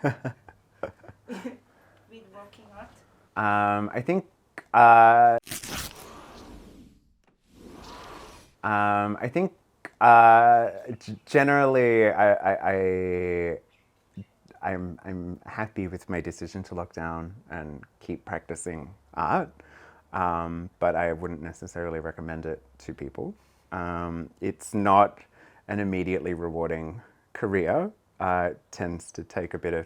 with working art? I think generally I'm happy with my decision to lock down and keep practicing art, but I wouldn't necessarily recommend it to people. It's not an immediately rewarding career. It tends to take a bit of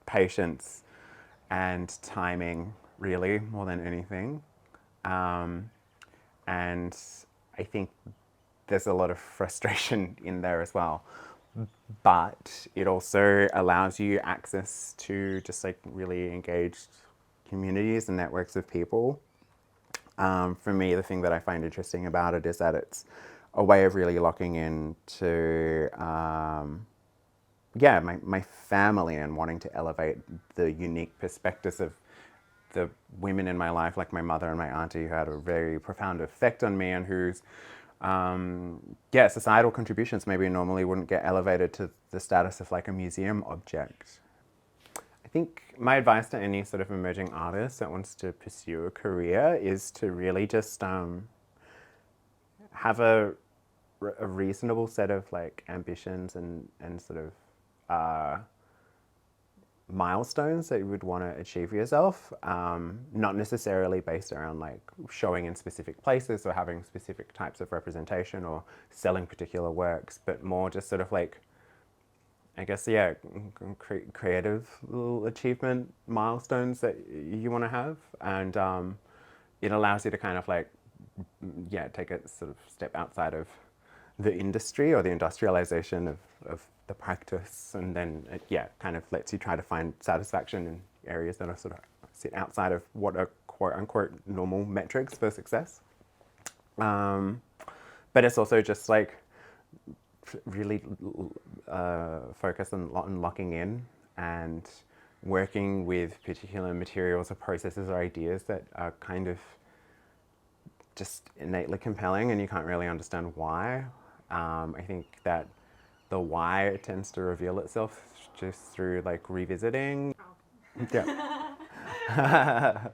patience and timing, really, more than anything. And I think there's a lot of frustration in there as well. But it also allows you access to just like really engaged communities and networks of people. For me, the thing that I find interesting about it is that it's a way of really locking into my family and wanting to elevate the unique perspectives of the women in my life, like my mother and my auntie, who had a very profound effect on me and whose societal contributions maybe normally wouldn't get elevated to the status of like a museum object. I think my advice to any sort of emerging artist that wants to pursue a career is to really just have a reasonable set of like ambitions and sort of milestones that you would want to achieve for yourself, not necessarily based around like showing in specific places or having specific types of representation or selling particular works, but more just sort of like, I guess, creative little achievement milestones that you want to have. And it allows you to kind of like, take a sort of step outside of the industry or the industrialization of the practice, and then it kind of lets you try to find satisfaction in areas that are sort of sit outside of what are quote unquote normal metrics for success. But it's also just like really focus on locking in and working with particular materials or processes or ideas that are kind of just innately compelling and you can't really understand why. I think that the why tends to reveal itself just through like revisiting. Yeah.